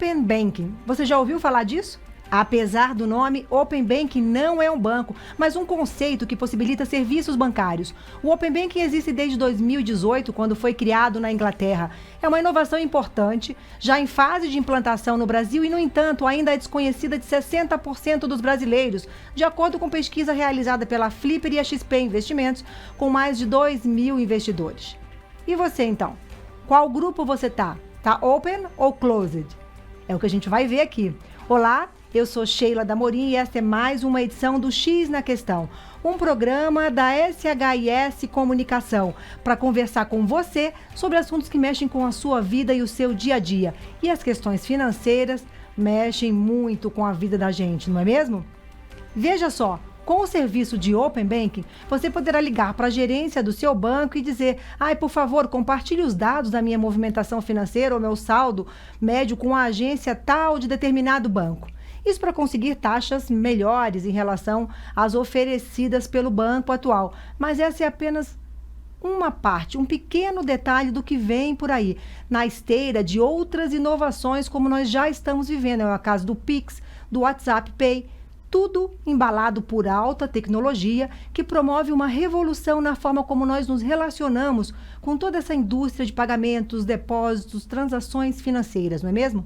Open Banking. Você já ouviu falar disso? Apesar do nome, Open Banking não é um banco, mas um conceito que possibilita serviços bancários. O Open Banking existe desde 2018, quando foi criado na Inglaterra. É uma inovação importante, já em fase de implantação no Brasil e, no entanto, ainda é desconhecida de 60% dos brasileiros, de acordo com pesquisa realizada pela Flipper e a XP Investimentos, com mais de 2.000 investidores. E você, então? Qual grupo você tá? Tá open ou closed? É o que a gente vai ver aqui. Olá, eu sou Sheila Damorim e esta é mais uma edição do X na Questão, um programa da SHIS Comunicação, para conversar com você sobre assuntos que mexem com a sua vida e o seu dia a dia. E as questões financeiras mexem muito com a vida da gente, não é mesmo? Veja só, com o serviço de Open Banking, você poderá ligar para a gerência do seu banco e dizer: por favor, compartilhe os dados da minha movimentação financeira ou meu saldo médio com a agência tal de determinado banco. Isso para conseguir taxas melhores em relação às oferecidas pelo banco atual. Mas essa é apenas uma parte, um pequeno detalhe do que vem por aí, na esteira de outras inovações como nós já estamos vivendo. É o caso do Pix, do WhatsApp Pay, tudo embalado por alta tecnologia que promove uma revolução na forma como nós nos relacionamos com toda essa indústria de pagamentos, depósitos, transações financeiras, não é mesmo?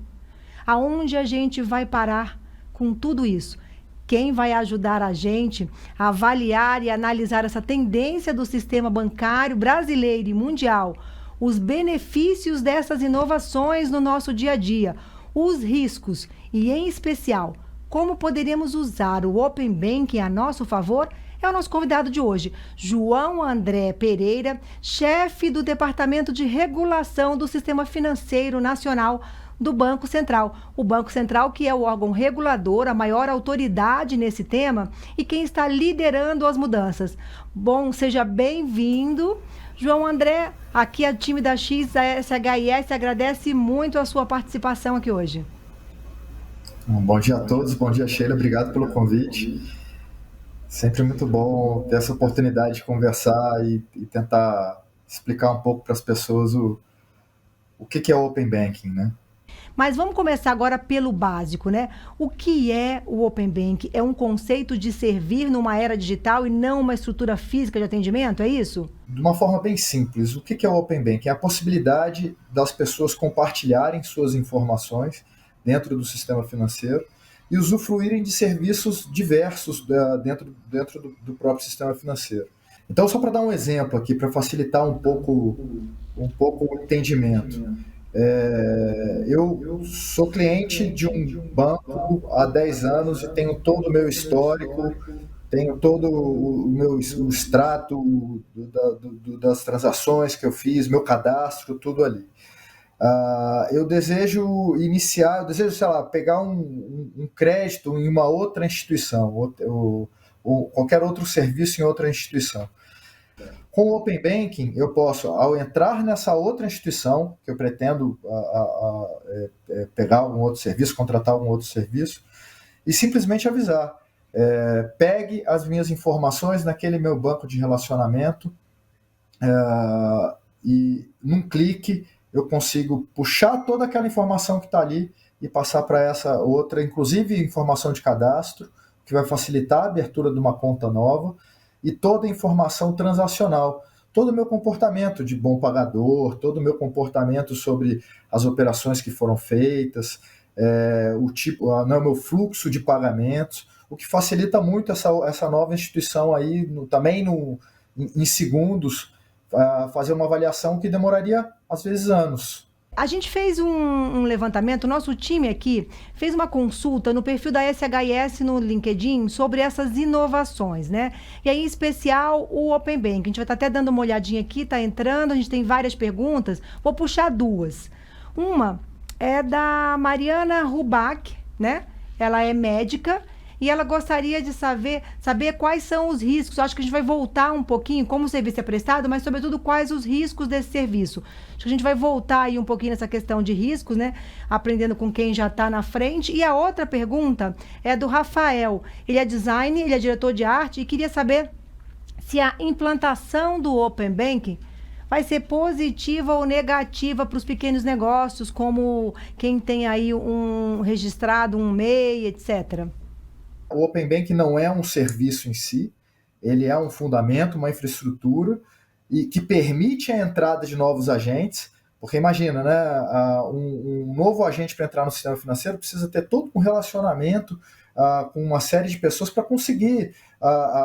Aonde a gente vai parar com tudo isso? Quem vai ajudar a gente a avaliar e analisar essa tendência do sistema bancário brasileiro e mundial, os benefícios dessas inovações no nosso dia a dia, os riscos e, em especial, como poderíamos usar o Open Banking a nosso favor, é o nosso convidado de hoje, João André Pereira, chefe do Departamento de Regulação do Sistema Financeiro Nacional do Banco Central. O Banco Central, que é o órgão regulador, a maior autoridade nesse tema e quem está liderando as mudanças. Bom, seja bem-vindo. João André, aqui a time da X, da SHIS, agradece muito a sua participação aqui hoje. Bom dia a todos, bom dia Sheila, obrigado pelo convite. Sempre muito bom ter essa oportunidade de conversar e tentar explicar um pouco para as pessoas o que é o Open Banking, né? Mas vamos começar agora pelo básico, né? O que é o Open Banking? É um conceito de servir numa era digital e não uma estrutura física de atendimento, é isso? De uma forma bem simples, o que é o Open Banking? É a possibilidade das pessoas compartilharem suas informações dentro do sistema financeiro e usufruírem de serviços diversos dentro do próprio sistema financeiro. Então, só para dar um exemplo aqui, para facilitar um pouco o entendimento. Eu sou cliente de um banco há 10 anos e tenho todo o meu histórico, tenho todo o extrato das transações que eu fiz, meu cadastro, tudo ali. Eu desejo sei lá, pegar um crédito em uma outra instituição, ou qualquer outro serviço em outra instituição. Com o Open Banking, eu posso, ao entrar nessa outra instituição, que eu pretendo pegar algum outro serviço, contratar algum outro serviço, e simplesmente avisar: pegue as minhas informações naquele meu banco de relacionamento, e num clique eu consigo puxar toda aquela informação que está ali e passar para essa outra, inclusive informação de cadastro, que vai facilitar a abertura de uma conta nova, e toda a informação transacional, todo o meu comportamento de bom pagador, todo o meu comportamento sobre as operações que foram feitas, o meu fluxo de pagamentos, o que facilita muito essa nova instituição aí, também em segundos, fazer uma avaliação que demoraria, às vezes, anos. A gente fez um levantamento, nosso time aqui fez uma consulta no perfil da SHIS no LinkedIn sobre essas inovações, né? E aí, em especial, o Open Banking. A gente vai estar até dando uma olhadinha aqui, está entrando, a gente tem várias perguntas. Vou puxar duas. Uma é da Mariana Rubach, né? Ela é médica e ela gostaria de saber quais são os riscos. Eu acho que a gente vai voltar um pouquinho como o serviço é prestado, mas sobretudo quais os riscos desse serviço. Acho que a gente vai voltar aí um pouquinho nessa questão de riscos, né? Aprendendo com quem já está na frente. E a outra pergunta é do Rafael. Ele é designer, ele é diretor de arte e queria saber se a implantação do Open Banking vai ser positiva ou negativa para os pequenos negócios, como quem tem aí um registrado, um MEI, etc.? O Open Banking não é um serviço em si, ele é um fundamento, uma infraestrutura e que permite a entrada de novos agentes, porque imagina, né, um novo agente para entrar no sistema financeiro precisa ter todo um relacionamento com uma série de pessoas para conseguir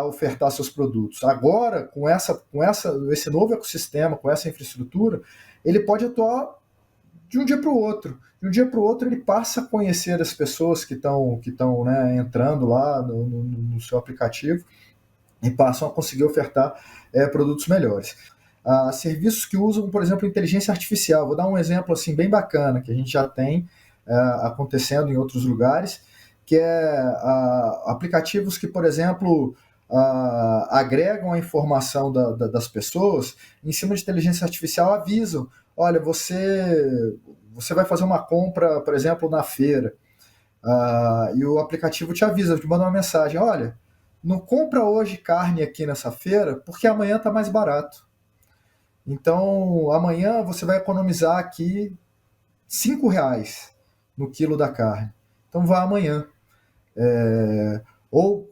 ofertar seus produtos. Agora, com esse novo ecossistema, com essa infraestrutura, ele pode atuar de um dia para o outro. De um dia para o outro, ele passa a conhecer as pessoas que estão né, entrando lá no seu aplicativo e passam a conseguir ofertar produtos melhores. Serviços que usam, por exemplo, inteligência artificial. Vou dar um exemplo assim, bem bacana, que a gente já tem acontecendo em outros lugares, que é aplicativos que, por exemplo, agregam a informação das pessoas, em cima de inteligência artificial avisam, olha, você vai fazer uma compra, por exemplo, na feira, e o aplicativo te avisa, te manda uma mensagem, olha, não compra hoje carne aqui nessa feira, porque amanhã está mais barato. Então, amanhã você vai economizar aqui R$5 no quilo da carne. Então, vá amanhã. Ou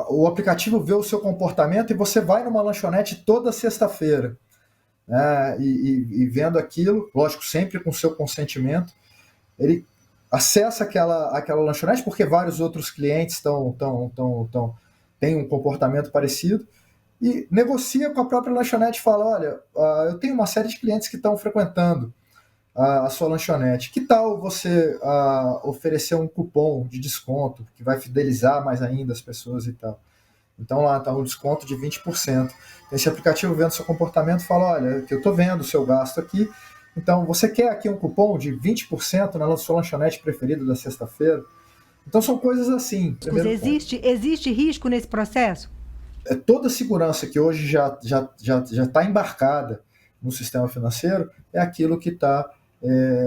o aplicativo vê o seu comportamento e você vai numa lanchonete toda sexta-feira, né, e vendo aquilo, lógico, sempre com o seu consentimento, ele acessa aquela lanchonete porque vários outros clientes têm um comportamento parecido e negocia com a própria lanchonete e fala, olha, eu tenho uma série de clientes que estão frequentando a sua lanchonete. Que tal você oferecer um cupom de desconto que vai fidelizar mais ainda as pessoas e tal? Então lá está um desconto de 20%. Esse aplicativo vendo seu comportamento fala, olha, que eu estou vendo o seu gasto aqui, então você quer aqui um cupom de 20% na sua lanchonete preferida da sexta-feira? Então são coisas assim. Existe risco nesse processo? Toda a segurança que hoje já está embarcada no sistema financeiro é aquilo que está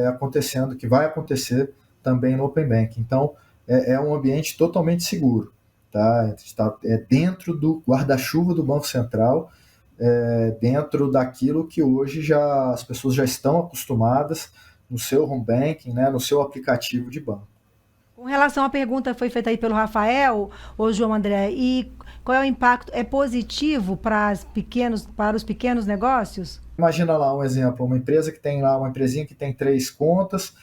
acontecendo, que vai acontecer também no Open Banking. Então, é um ambiente totalmente seguro. Tá? Dentro do guarda-chuva do Banco Central, dentro daquilo que hoje as pessoas já estão acostumadas no seu home banking, né, no seu aplicativo de banco. Com relação à pergunta que foi feita aí pelo Rafael, ô João André, e qual é o impacto? É positivo para os pequenos negócios? Imagina lá um exemplo, uma empresa que tem lá, uma empresinha que tem 3 contas,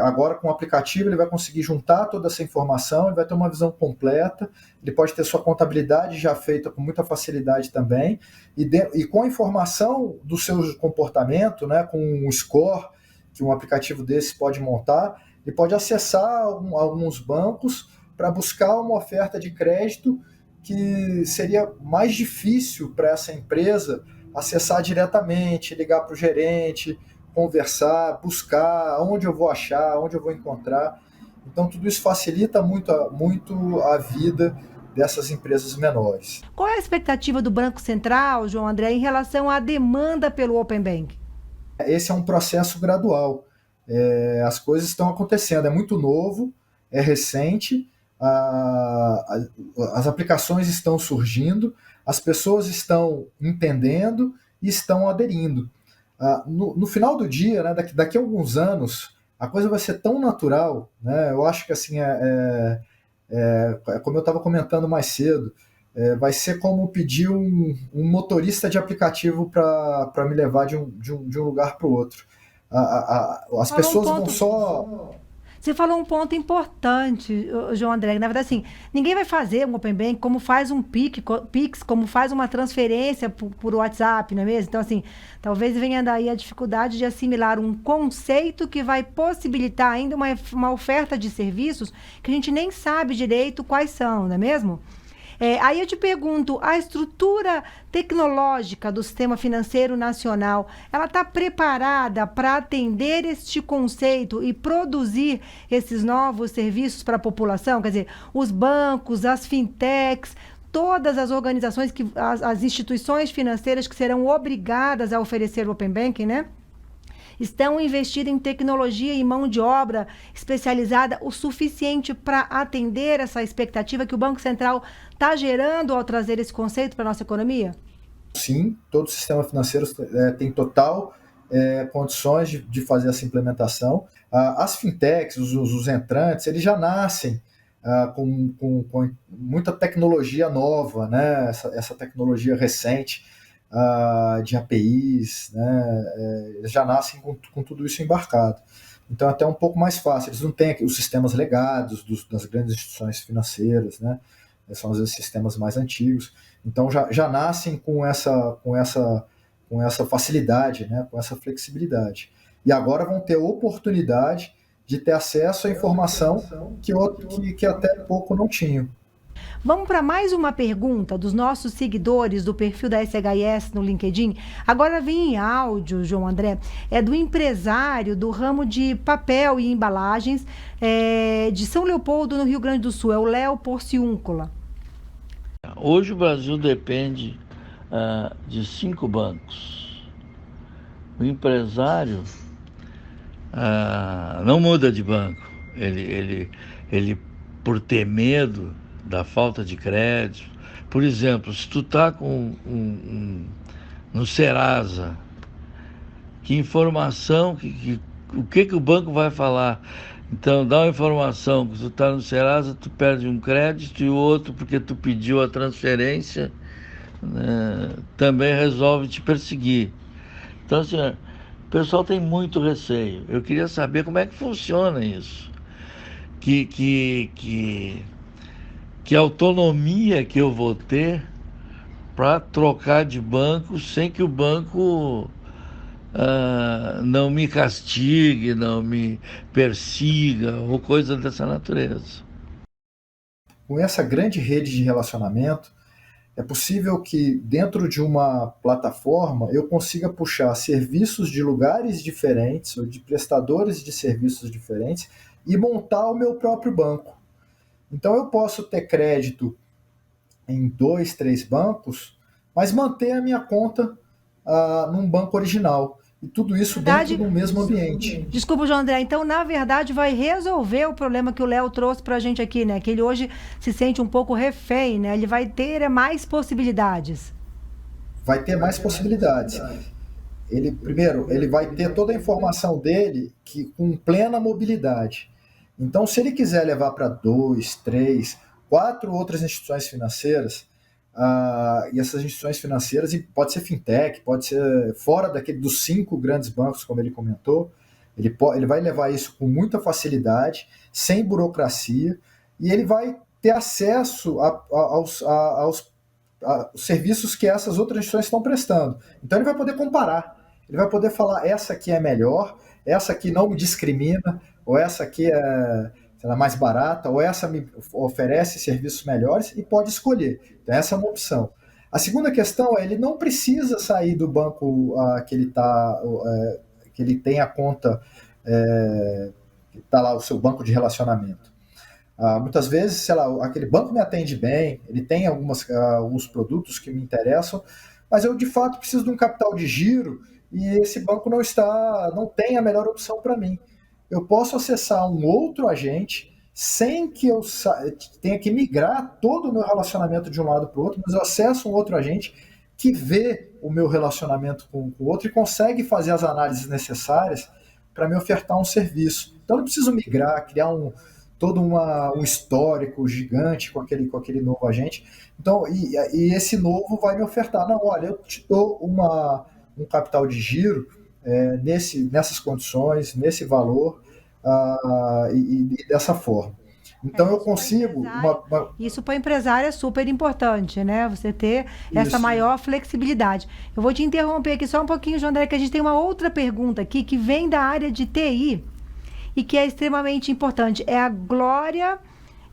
agora com o aplicativo ele vai conseguir juntar toda essa informação, ele vai ter uma visão completa, ele pode ter sua contabilidade já feita com muita facilidade também, e com a informação do seu comportamento, né, com um score que um aplicativo desse pode montar, ele pode acessar alguns bancos para buscar uma oferta de crédito que seria mais difícil para essa empresa acessar diretamente, ligar para o gerente, conversar, buscar onde eu vou achar, onde eu vou encontrar. Então, tudo isso facilita muito a vida dessas empresas menores. Qual é a expectativa do Banco Central, João André, em relação à demanda pelo Open Banking? Esse é um processo gradual. As coisas estão acontecendo, é muito novo, é recente, as aplicações estão surgindo, as pessoas estão entendendo e estão aderindo. No final do dia, né, daqui a alguns anos, a coisa vai ser tão natural, né, eu acho que assim, como eu estava comentando mais cedo, vai ser como pedir um motorista de aplicativo para me levar de um lugar para o outro. As pessoas vão só... Você falou um ponto importante, João André. Na verdade, assim, ninguém vai fazer um Open Bank como faz um Pix, como faz uma transferência por WhatsApp, não é mesmo? Então, assim, talvez venha daí a dificuldade de assimilar um conceito que vai possibilitar ainda uma oferta de serviços que a gente nem sabe direito quais são, não é mesmo? Aí eu te pergunto, a estrutura tecnológica do sistema financeiro nacional, ela está preparada para atender este conceito e produzir esses novos serviços para a população? Quer dizer, os bancos, as fintechs, todas as organizações, as instituições financeiras que serão obrigadas a oferecer o Open Banking, né? Estão investindo em tecnologia e mão de obra especializada o suficiente para atender essa expectativa que o Banco Central está gerando ao trazer esse conceito para a nossa economia? sim, todo sistema financeiro tem total condições de fazer essa implementação. As fintechs, os entrantes, eles já nascem com muita tecnologia nova, né? Essa tecnologia recente de APIs, né? Eles já nascem com tudo isso embarcado. Então, é até um pouco mais fácil. Eles não têm os sistemas legados das grandes instituições financeiras, né? São às vezes sistemas mais antigos. Então, já nascem com essa facilidade, né? Com essa flexibilidade. E agora vão ter oportunidade de ter acesso à informação que até pouco não tinham. Vamos para mais uma pergunta dos nossos seguidores do perfil da SHS no LinkedIn. Agora vem em áudio, João André, é do empresário do ramo de papel e embalagens de São Leopoldo, no Rio Grande do Sul. É o Léo Porciúncula. Hoje o Brasil depende de 5 bancos. O empresário não muda de banco. Ele por ter medo da falta de crédito. Por exemplo, se tu tá no Serasa, que informação, o que o banco vai falar? Então, dá uma informação que tu tá no Serasa, tu perde um crédito e o outro, porque tu pediu a transferência, né, também resolve te perseguir. Então, assim, o pessoal tem muito receio. Eu queria saber como é que funciona isso. Que autonomia que eu vou ter para trocar de banco sem que o banco não me castigue, não me persiga ou coisa dessa natureza. Com essa grande rede de relacionamento, é possível que dentro de uma plataforma eu consiga puxar serviços de lugares diferentes ou de prestadores de serviços diferentes e montar o meu próprio banco. Então eu posso ter crédito em 2, 3 bancos, mas manter a minha conta num banco original. E tudo isso dentro do mesmo ambiente. Desculpa, João André. Então, na verdade, vai resolver o problema que o Léo trouxe para a gente aqui, né? Que ele hoje se sente um pouco refém, né? Ele vai ter mais possibilidades. Vai ter mais possibilidades. Primeiro, ele vai ter toda a informação dele com plena mobilidade. Então, se ele quiser levar para 2, 3, 4 outras instituições financeiras, e essas instituições financeiras, e pode ser fintech, pode ser fora dos 5 grandes bancos, como ele comentou, ele vai levar isso com muita facilidade, sem burocracia, e ele vai ter acesso aos serviços que essas outras instituições estão prestando. Então ele vai poder comparar, ele vai poder falar, essa aqui é melhor, essa aqui não me discrimina, ou essa aqui é mais barata, ou essa me oferece serviços melhores, e pode escolher. Então essa é uma opção. A segunda questão é, ele não precisa sair do banco que ele tem a conta, que está lá o seu banco de relacionamento. Muitas vezes, sei lá, aquele banco me atende bem, ele tem alguns produtos que me interessam, mas eu de fato preciso de um capital de giro e esse banco não tem a melhor opção para mim. Eu posso acessar um outro agente sem que eu tenha que migrar todo o meu relacionamento de um lado para o outro, mas eu acesso um outro agente que vê o meu relacionamento com o outro e consegue fazer as análises necessárias para me ofertar um serviço. Então eu não preciso migrar, criar todo um histórico gigante com aquele novo agente. Então, e esse novo vai me ofertar, não, olha, eu te dou um capital de giro nessas condições, nesse valor, e dessa forma. Então eu consigo... Isso para o empresário é super importante, né? Você ter essa maior flexibilidade. Eu vou te interromper aqui só um pouquinho, João André, que a gente tem uma outra pergunta aqui que vem da área de TI e que é extremamente importante. É a Glória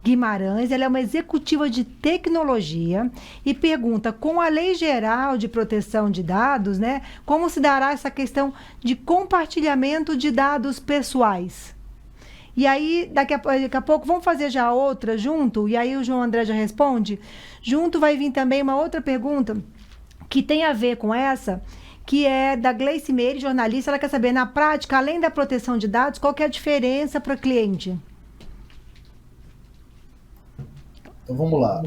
Guimarães, ela é uma executiva de tecnologia e pergunta, com a Lei Geral de Proteção de Dados, né, como se dará essa questão de compartilhamento de dados pessoais? E aí, daqui a pouco, vamos fazer já outra junto, e aí o João André já responde. Junto vai vir também uma outra pergunta que tem a ver com essa, que é da Gleice Meire, jornalista. Ela quer saber, na prática, além da proteção de dados, qual que é a diferença para o cliente? Então vamos lá.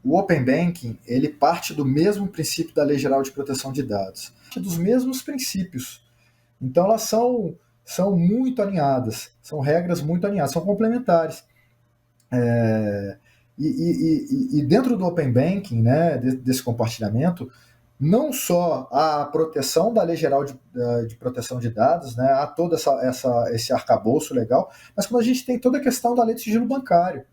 o Open Banking, ele parte do mesmo princípio da Lei Geral de Proteção de Dados, dos mesmos princípios. Então, elas são muito alinhadas, são regras muito alinhadas, são complementares. E dentro do Open Banking, né, desse compartilhamento, não só a proteção da Lei Geral de Proteção de Dados, né, há todo esse arcabouço legal, mas como a gente tem toda a questão da Lei de Sigilo Bancário,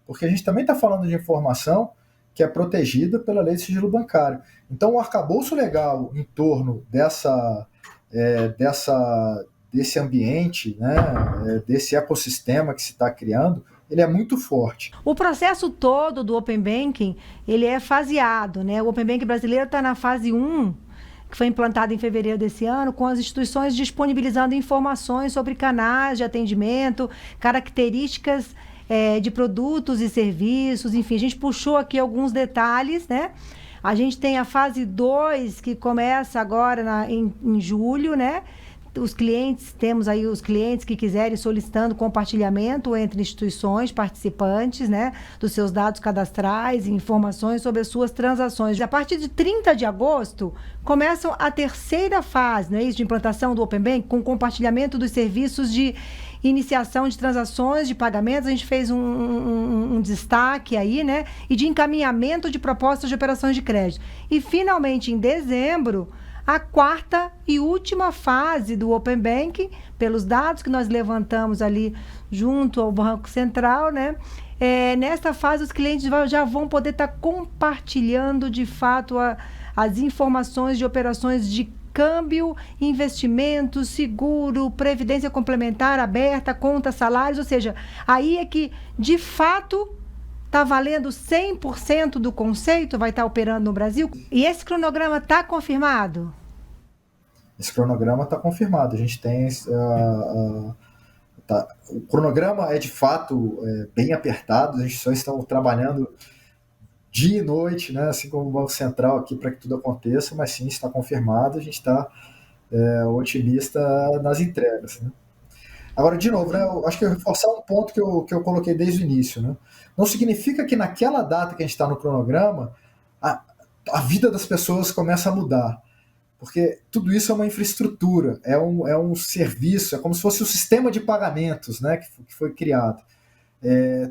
porque a gente também está falando de informação que é protegida pela Lei de Sigilo Bancário. Então, o arcabouço legal em torno desse ambiente, né, desse ecossistema que se está criando, ele é muito forte. O processo todo do Open Banking, ele é faseado, né? O Open Banking brasileiro está na fase 1, que foi implantado em fevereiro desse ano, com as instituições disponibilizando informações sobre canais de atendimento, características de produtos e serviços, enfim, a gente puxou aqui alguns detalhes, né? A gente tem a fase 2, que começa agora em julho, né? Temos aí os clientes que quiserem solicitando compartilhamento entre instituições participantes, né, dos seus dados cadastrais e informações sobre as suas transações. A partir de 30 de agosto, começa a terceira fase, não é isso, de implantação do Open Bank, com compartilhamento dos serviços de iniciação de transações, de pagamentos. A gente fez um destaque aí, né, e de encaminhamento de propostas de operações de crédito. E, finalmente, em dezembro, a quarta e última fase do Open Banking, pelos dados que nós levantamos ali junto ao Banco Central, né? Nesta fase, os clientes já vão poder estar compartilhando, de fato, as informações de operações de câmbio, investimentos, seguro, previdência complementar aberta, contas, salários, ou seja, aí é que, de fato, está valendo 100% do conceito, vai estar operando no Brasil? E esse cronograma está confirmado? Esse cronograma está confirmado. A gente tem... o cronograma é, de fato, bem apertado. A gente só está trabalhando dia e noite, né, assim como o Banco Central aqui, para que tudo aconteça, mas sim, está confirmado. A gente está otimista nas entregas, né? Agora, de novo, né, eu acho que eu vou reforçar um ponto que eu coloquei desde o início, né? Não significa que naquela data que a gente está no cronograma, a vida das pessoas começa a mudar. Porque tudo isso é uma infraestrutura, é um serviço, é como se fosse o sistema de pagamentos, né, que foi criado.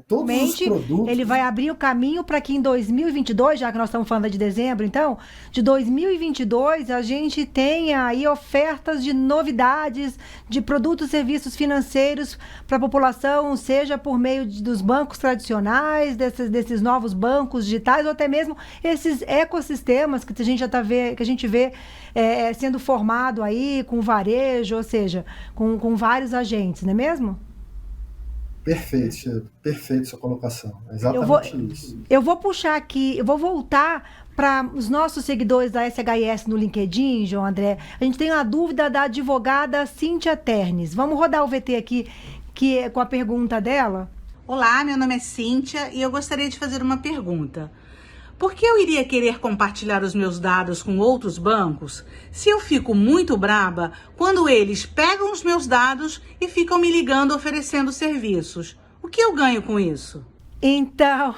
Todos os produtos... Ele vai abrir o caminho para que em 2022, já que nós estamos falando de dezembro, então, de 2022, a gente tenha aí ofertas de novidades, de produtos e serviços financeiros para a população, seja por meio dos bancos tradicionais, desses novos bancos digitais, ou até mesmo esses ecossistemas que a gente vê sendo formado aí com varejo, ou seja, com vários agentes, não é mesmo? Perfeito sua colocação. É exatamente isso. Eu vou puxar aqui, eu vou voltar para os nossos seguidores da SHIS no LinkedIn, João André. A gente tem uma dúvida da advogada Cíntia Ternes. Vamos rodar o VT aqui com a pergunta dela? Olá, meu nome é Cíntia e eu gostaria de fazer uma pergunta. Por que eu iria querer compartilhar os meus dados com outros bancos se eu fico muito braba quando eles pegam os meus dados e ficam me ligando oferecendo serviços? O que eu ganho com isso? Então,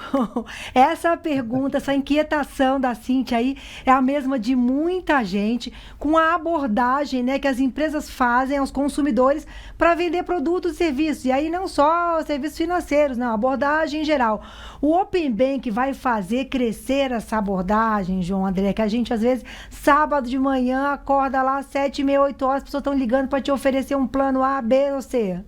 essa pergunta, essa inquietação da Cíntia aí é a mesma de muita gente, com a abordagem, né, que as empresas fazem aos consumidores para vender produtos e serviços. E aí não só serviços financeiros, não, abordagem em geral. O Open Bank vai fazer crescer essa abordagem, João André, que a gente às vezes, sábado de manhã, acorda lá às 7h30, 8h, as pessoas estão ligando para te oferecer um plano A, B ou C.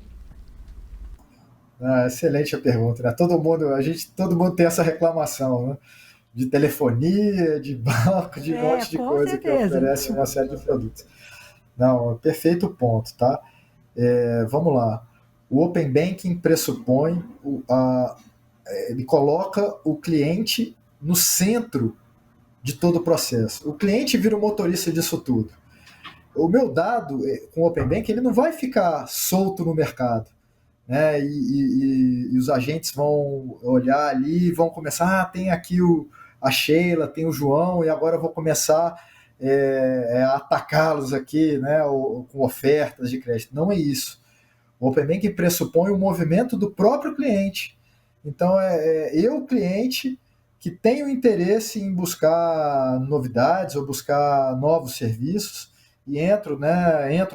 Excelente a pergunta, né? Todo mundo tem essa reclamação, né? De telefonia, de banco, de um monte de coisa que oferece uma série de produtos. Não, perfeito ponto, tá? Vamos lá. O Open Banking pressupõe, ele coloca o cliente no centro de todo o processo. O cliente vira o motorista disso tudo. O meu dado com o Open Banking, ele não vai ficar solto no mercado. Né, e os agentes vão olhar ali e vão começar, tem aqui a Sheila, tem o João, e agora eu vou começar a atacá-los aqui, né, com ofertas de crédito. Não é isso. O Open Banking pressupõe o movimento do próprio cliente. Então, eu, cliente, que tenham interesse em buscar novidades ou buscar novos serviços e entro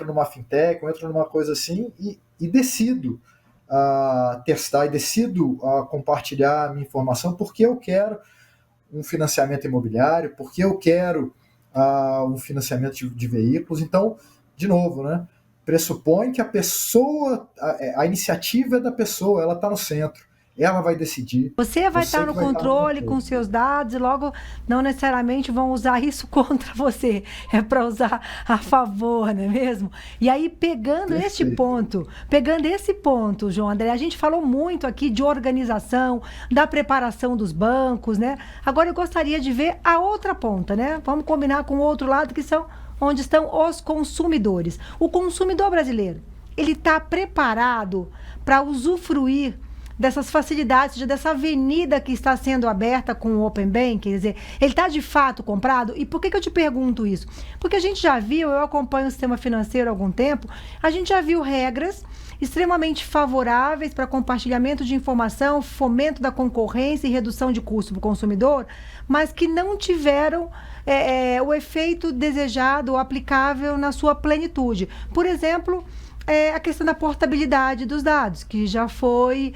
numa fintech, ou entro numa coisa assim e decido testar e decido compartilhar a minha informação porque eu quero um financiamento imobiliário, porque eu quero um financiamento de veículos. Então, de novo, né, pressupõe que a pessoa, a iniciativa é da pessoa, ela está no centro. Ela vai decidir. Você vai estar Você no que vai estar no controle com controle. seus dados e logo não necessariamente vão usar isso contra você. É para usar a favor, não é mesmo? E aí, Perfeito. pegando esse ponto, João André, a gente falou muito aqui de organização, da preparação dos bancos, né? Agora eu gostaria de ver a outra ponta, né? Vamos combinar com o outro lado, que são onde estão os consumidores. O consumidor brasileiro, ele está preparado para usufruir dessas facilidades, dessa avenida que está sendo aberta com o Open Banking, quer dizer, ele está de fato comprado? E por que eu te pergunto isso? Porque a gente já viu, eu acompanho o sistema financeiro há algum tempo, a gente já viu regras extremamente favoráveis para compartilhamento de informação, fomento da concorrência e redução de custo para o consumidor, mas que não tiveram o efeito desejado ou aplicável na sua plenitude. Por exemplo, a questão da portabilidade dos dados, que já foi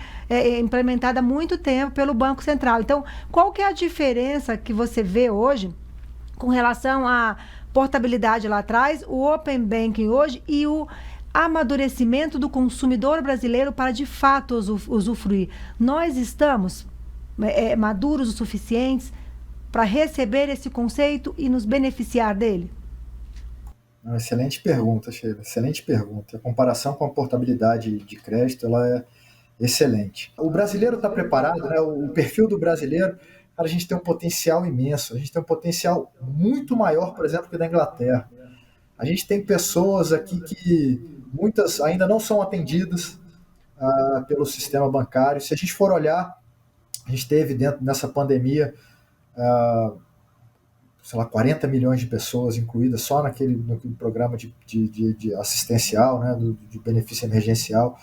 implementada há muito tempo pelo Banco Central. Então, qual que é a diferença que você vê hoje com relação à portabilidade lá atrás, o Open Banking hoje e o amadurecimento do consumidor brasileiro para, de fato, usufruir? Nós estamos maduros o suficientes para receber esse conceito e nos beneficiar dele? Excelente pergunta, Sheila. Excelente pergunta. A comparação com a portabilidade de crédito, ela é excelente. O brasileiro está preparado, né? O perfil do brasileiro, cara, a gente tem um potencial imenso. A gente tem um potencial muito maior, por exemplo, que o da Inglaterra. A gente tem pessoas aqui que muitas ainda não são atendidas pelo sistema bancário. Se a gente for olhar, a gente teve dentro dessa pandemia, sei lá, 40 milhões de pessoas incluídas só naquele programa de assistencial, né, de benefício emergencial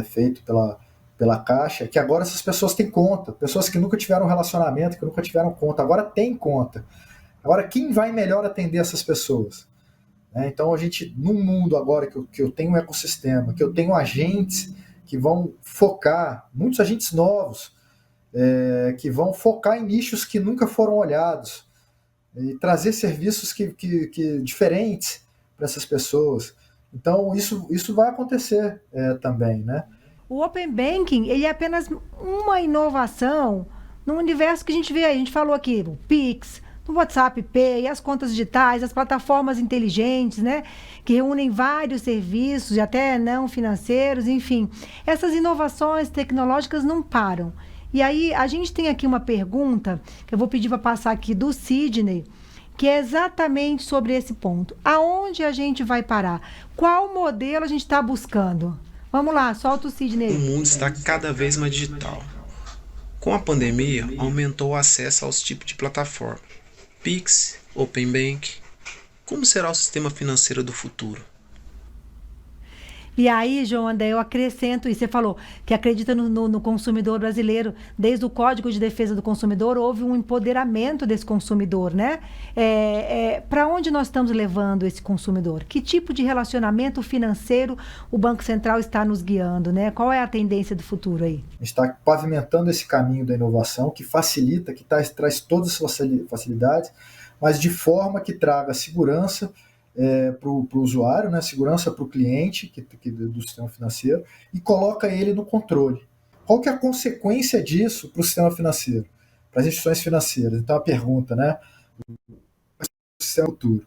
feito pela Caixa, que agora essas pessoas têm conta, pessoas que nunca tiveram relacionamento, que nunca tiveram conta, agora tem conta. Agora, quem vai melhor atender essas pessoas? Então, a gente, num mundo agora que eu tenho um ecossistema, que eu tenho agentes que vão focar, muitos agentes novos, que vão focar em nichos que nunca foram olhados, e trazer serviços que diferentes para essas pessoas. Então, isso vai acontecer também, né? O Open Banking, ele é apenas uma inovação no universo que a gente vê aí. A gente falou aqui, o Pix, o WhatsApp Pay, as contas digitais, as plataformas inteligentes, né? Que reúnem vários serviços e até não financeiros, enfim. Essas inovações tecnológicas não param. E aí, a gente tem aqui uma pergunta, que eu vou pedir para passar aqui do Sidney, que é exatamente sobre esse ponto. Aonde a gente vai parar? Qual modelo a gente está buscando? Vamos lá, solta o Sidney. O mundo está cada vez mais digital. Com a pandemia, aumentou o acesso aos tipos de plataforma. Pix, Open Bank. Como será o sistema financeiro do futuro? E aí, João André, eu acrescento isso. Você falou que acredita no consumidor brasileiro. Desde o Código de Defesa do Consumidor, houve um empoderamento desse consumidor, né? Para onde nós estamos levando esse consumidor? Que tipo de relacionamento financeiro o Banco Central está nos guiando, né? Qual é a tendência do futuro aí? A gente está pavimentando esse caminho da inovação, que facilita, que traz todas as facilidades, mas de forma que traga segurança para o usuário, né, segurança para o cliente do sistema financeiro e coloca ele no controle. Qual que é a consequência disso para o sistema financeiro, para as instituições financeiras? Então a pergunta, né, o sistema futuro,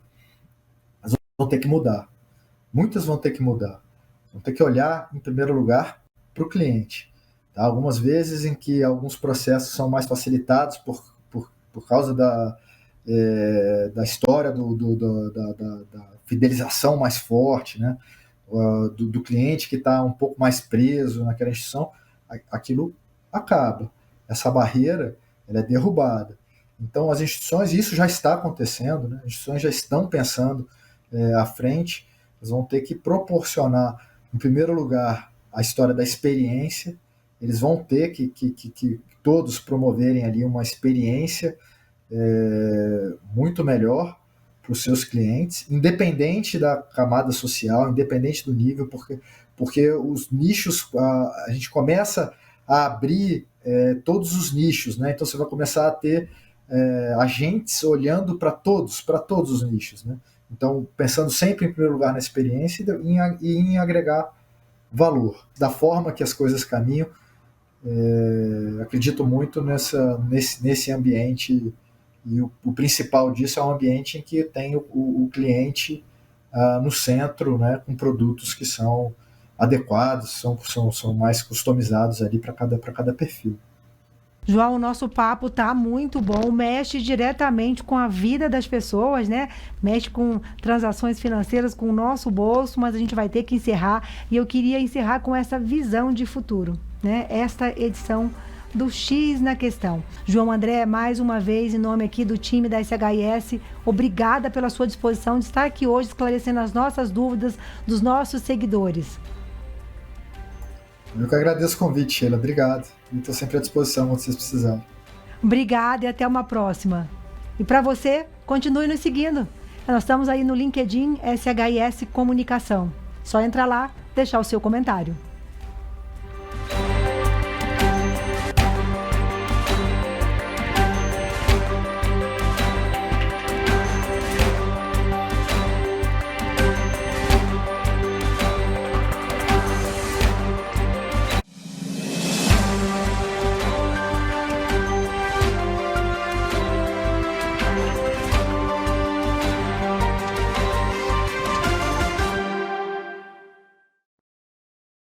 elas vão ter que mudar. Muitas vão ter que mudar. Vão ter que olhar, em primeiro lugar, para o cliente. Tá? Algumas vezes em que alguns processos são mais facilitados por causa da história da fidelização mais forte, né? Do cliente que está um pouco mais preso naquela instituição, aquilo acaba. Essa barreira ela é derrubada. Então, as instituições, e isso já está acontecendo, né? As instituições já estão pensando à frente, elas vão ter que proporcionar, em primeiro lugar, a história da experiência, eles vão ter que todos promoverem ali uma experiência muito melhor para os seus clientes, independente da camada social, independente do nível, porque os nichos, a gente começa a abrir todos os nichos, né? Então você vai começar a ter agentes olhando para todos os nichos, né? Então, pensando sempre em primeiro lugar na experiência e em agregar valor. Da forma que as coisas caminham, acredito muito nesse ambiente, e o principal disso é um ambiente em que tem o cliente no centro, né, com produtos que são adequados, são mais customizados ali para cada perfil. João, o nosso papo tá muito bom, mexe diretamente com a vida das pessoas, né? Mexe com transações financeiras, com o nosso bolso, mas a gente vai ter que encerrar. E eu queria encerrar com essa visão de futuro, né? Esta edição do X na Questão. João André, mais uma vez, em nome aqui do time da SHIS, obrigada pela sua disposição de estar aqui hoje esclarecendo as nossas dúvidas dos nossos seguidores. Eu que agradeço o convite, Sheila. Obrigado. E estou sempre à disposição quando vocês precisarem. Obrigada e até uma próxima. E para você, continue nos seguindo. Nós estamos aí no LinkedIn SHIS Comunicação. Só entrar lá, deixar o seu comentário.